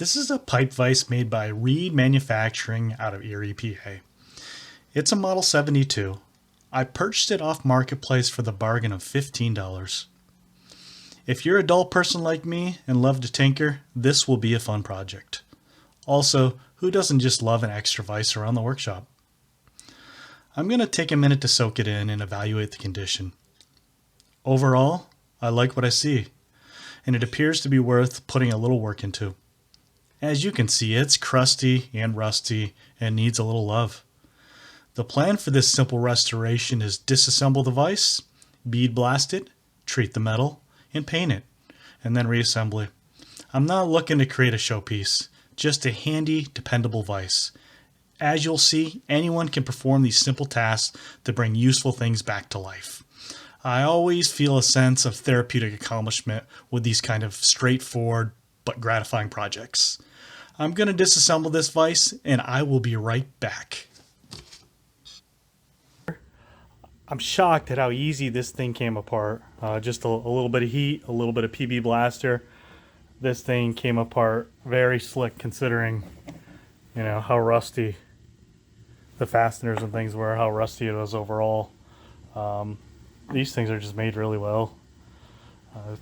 This is a pipe vise made by Reed Manufacturing out of Erie, PA. It's a Model 72. I purchased it off Marketplace for the bargain of $15. If you're a dull person like me and love to tinker, this will be a fun project. Also, who doesn't just love an extra vise around the workshop? I'm going to take a minute to soak it in and evaluate the condition. Overall, I like what I see, and it appears to be worth putting a little work into. As you can see, it's crusty and rusty and needs a little love. The plan for this simple restoration is disassemble the vise, bead blast it, treat the metal, and paint it, and then reassembly. I'm not looking to create a showpiece, just a handy, dependable vise. As you'll see, anyone can perform these simple tasks to bring useful things back to life. I always feel a sense of therapeutic accomplishment with these kind of straightforward but gratifying projects. I'm going to disassemble this vise and I will be right back. I'm shocked at how easy this thing came apart. Just a little bit of heat, a little bit of PB blaster. This thing came apart very slick considering, how rusty the fasteners and things were, how rusty it was overall. These things are just made really well.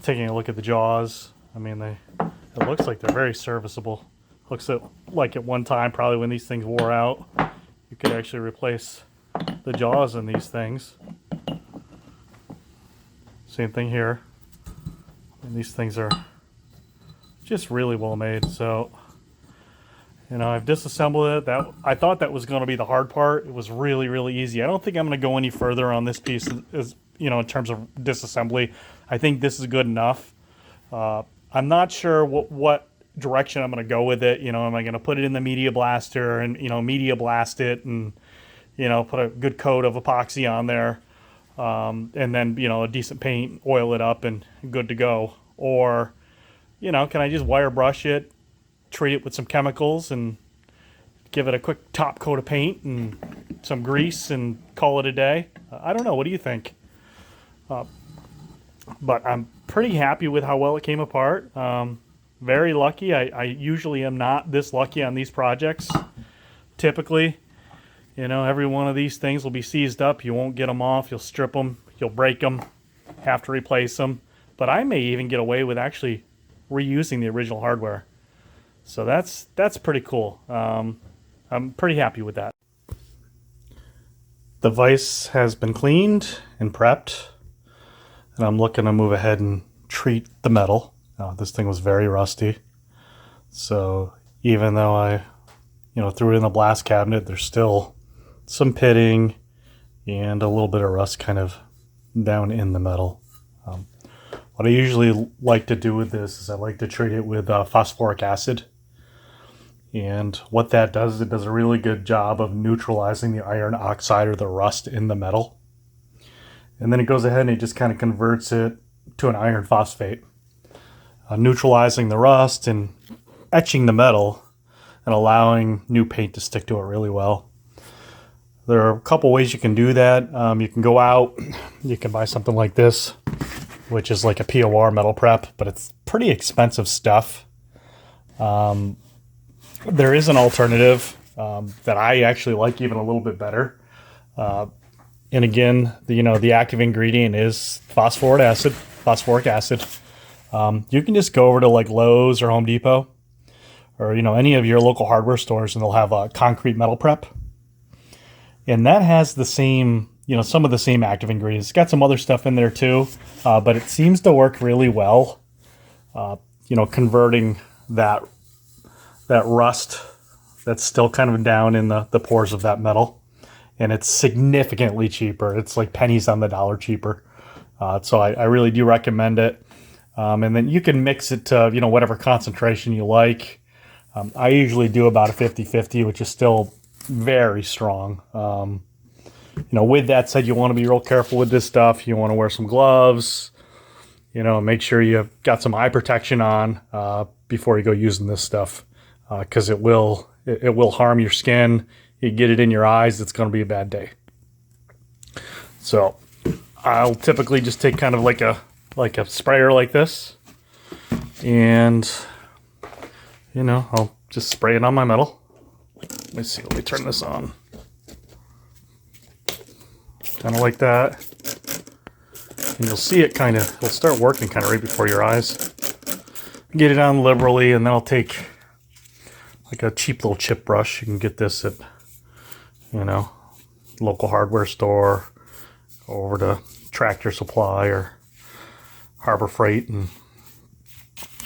Taking a look at the jaws, it looks like they're very serviceable. Looks like at one time, probably when these things wore out, you could actually replace the jaws in these things. Same thing here. And these things are just really well made. So, I've disassembled it. I thought that was going to be the hard part. It was really, really easy. I don't think I'm going to go any further on this piece, in terms of disassembly. I think this is good enough. I'm not sure what direction I'm going to go with it. Am I going to put it in the media blaster and, media blast it and, put a good coat of epoxy on there, and then, a decent paint, oil it up and good to go? Or, can I just wire brush it, treat it with some chemicals and give it a quick top coat of paint and some grease and call it a day? I don't know. What do you think? But I'm pretty happy with how well it came apart. Very lucky. I usually am not this lucky on these projects. Typically, every one of these things will be seized up. You won't get them off. You'll strip them. You'll break them. Have to replace them. But I may even get away with actually reusing the original hardware. So that's pretty cool. I'm pretty happy with that. The vise has been cleaned and prepped, and I'm looking to move ahead and treat the metal. This thing was very rusty, so even though I threw it in the blast cabinet, there's still some pitting and a little bit of rust kind of down in the metal. What I usually like to do with this is I like to treat it with phosphoric acid. And what that does is it does a really good job of neutralizing the iron oxide or the rust in the metal. And then it goes ahead and it just kind of converts it to an iron phosphate, neutralizing the rust and etching the metal and allowing new paint to stick to it really well. There are a couple ways you can do that. You can go out, you can buy something like this, which is like a POR metal prep, but it's pretty expensive stuff. There is an alternative that I actually like even a little bit better. And again, the active ingredient is phosphoric acid. You can just go over to like Lowe's or Home Depot or, any of your local hardware stores, and they'll have a concrete metal prep. And that has the same, some of the same active ingredients. It's got some other stuff in there too, but it seems to work really well, converting that rust that's still kind of down in the pores of that metal. And it's significantly cheaper. It's like pennies on the dollar cheaper. So I really do recommend it. And then you can mix it to, whatever concentration you like. I usually do about a 50-50, which is still very strong. With that said, you want to be real careful with this stuff. You want to wear some gloves, make sure you've got some eye protection on before you go using this stuff. Because it will harm your skin. You get it in your eyes, it's going to be a bad day. So I'll typically just take kind of like a sprayer like this, and you know, I'll just spray it on my metal. Let me see, let me turn this on. Kind of like that. And you'll see it kind of, it'll start working kind of right before your eyes. Get it on liberally, and then I'll take like a cheap little chip brush. You can get this at, you know, local hardware store, go over to Tractor Supply or Harbor Freight and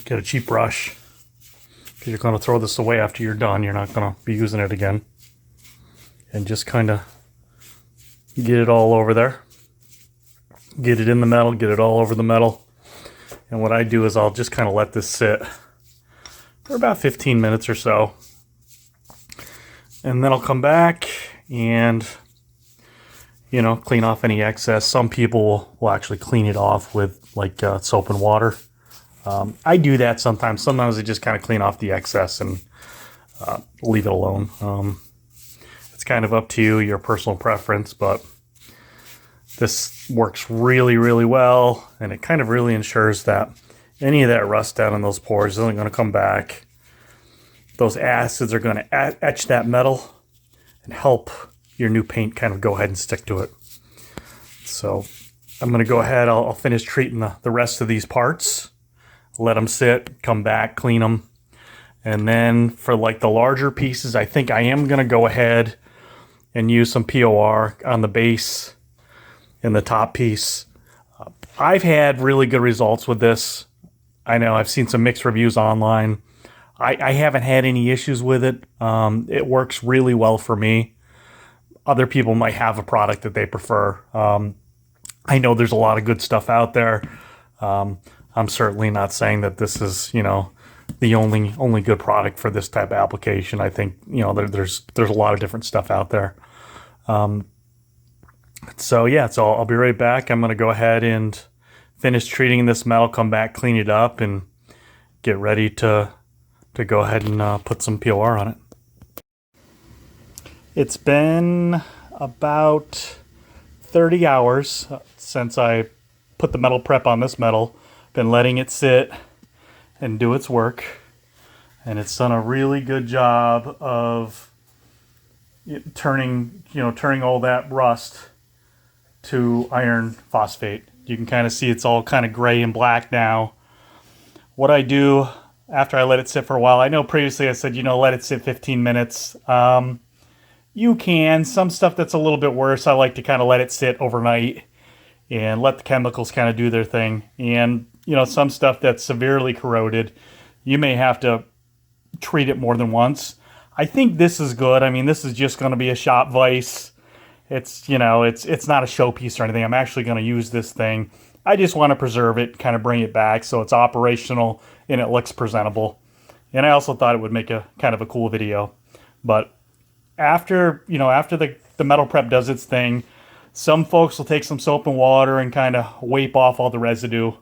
get a cheap brush. Because you're going to throw this away after you're done. You're not going to be using it again. And just kind of get it all over there. Get it in the metal, get it all over the metal. And what I do is I'll just kind of let this sit for about 15 minutes or so. And then I'll come back and, you know, clean off any excess. Some people will actually clean it off with like soap and water. I do that sometimes. Sometimes I just kind of clean off the excess and leave it alone. It's kind of up to you, your personal preference, but this works really, really well, and it kind of really ensures that any of that rust down in those pores isn't going to come back. Those acids are going to etch that metal and help your new paint kind of go ahead and stick to it. So I'm going to go ahead, I'll finish treating the rest of these parts, let them sit, come back, clean them. And then for like the larger pieces, I think I am going to go ahead and use some POR on the base and the top piece. I've had really good results with this. I know I've seen some mixed reviews online. I haven't had any issues with it. It works really well for me. Other people might have a product that they prefer. I know there's a lot of good stuff out there. I'm certainly not saying that this is, you know, the only good product for this type of application. I think, you know, there's a lot of different stuff out there. So yeah, so I'll be right back. I'm going to go ahead and finish treating this metal, come back, clean it up, and get ready to go ahead and put some POR on it. It's been about 30 hours since I put the metal prep on this metal. Been letting it sit and do its work, and it's done a really good job of turning all that rust to iron phosphate. You can kind of see it's all kind of gray and black now. What I do after I let it sit for a while, I know previously I said, you know, let it sit 15 minutes. You can. Some stuff that's a little bit worse, I like to kind of let it sit overnight and let the chemicals kind of do their thing. And, you know, some stuff that's severely corroded, you may have to treat it more than once. I think this is good. I mean, this is just going to be a shop vise. It's, you know, it's not a showpiece or anything. I'm actually going to use this thing. I just want to preserve it, kind of bring it back so it's operational and it looks presentable. And I also thought it would make a kind of a cool video. But after the metal prep does its thing, some folks will take some soap and water and kind of wipe off all the residue.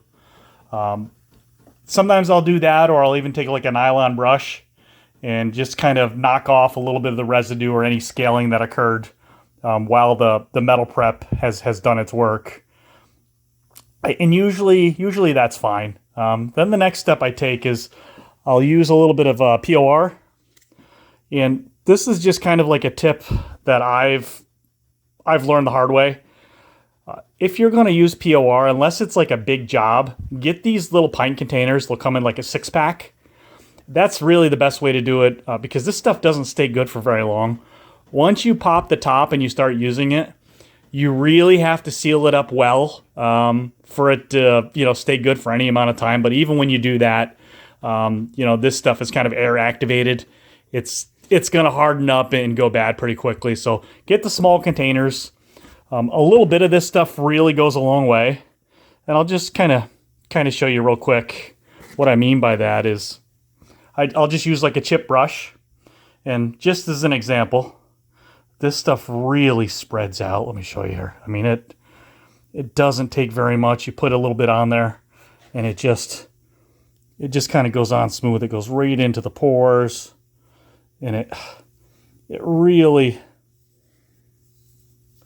Sometimes I'll do that, or I'll even take like a nylon brush and just kind of knock off a little bit of the residue or any scaling that occurred while the metal prep has done its work. And usually that's fine. Then the next step I take is I'll use a little bit of POR. And this is just kind of like a tip that I've learned the hard way. If you're going to use POR, unless it's like a big job, get these little pint containers. They'll come in like a 6-pack. That's really the best way to do it because this stuff doesn't stay good for very long. Once you pop the top and you start using it, you really have to seal it up well for it to, you know, stay good for any amount of time. But even when you do that, you know, this stuff is kind of air activated. It's going to harden up and go bad pretty quickly. So get the small containers. A little bit of this stuff really goes a long way. And I'll just kind of show you real quick what I mean by that is I'll just use like a chip brush. And just as an example, this stuff really spreads out. Let me show you here. I mean, it doesn't take very much. You put a little bit on there and it just kind of goes on smooth. It goes right into the pores and it really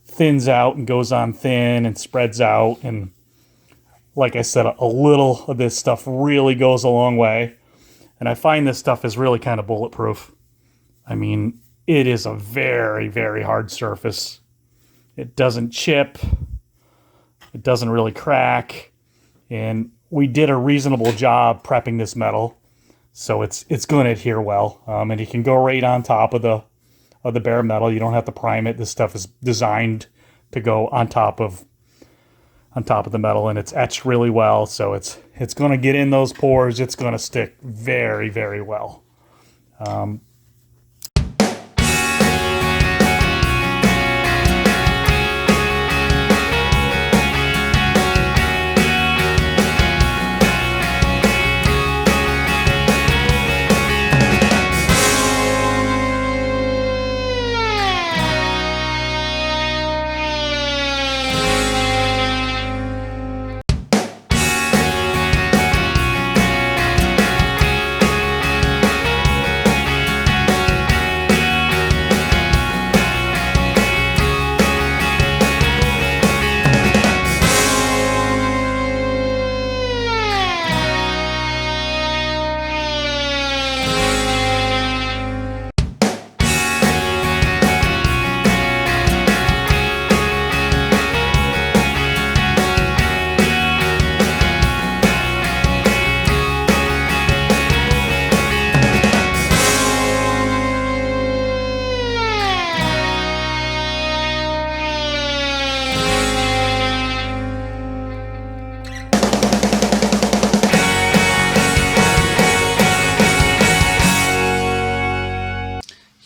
thins out and goes on thin and spreads out. And like I said, a little of this stuff really goes a long way. And I find this stuff is really kind of bulletproof. I mean, it is a very, very hard surface. It doesn't chip. It doesn't really crack. And we did a reasonable job prepping this metal, so it's going to adhere well. And you can go right on top of the bare metal. You don't have to prime it. This stuff is designed to go on top of the metal, and it's etched really well. So it's going to get in those pores. It's going to stick very, very well.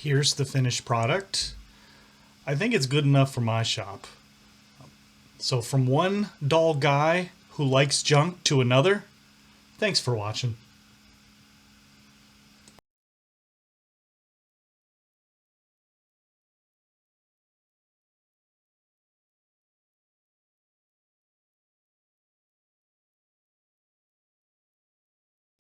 Here's the finished product. I think it's good enough for my shop. So from one dull guy who likes junk to another, thanks for watching.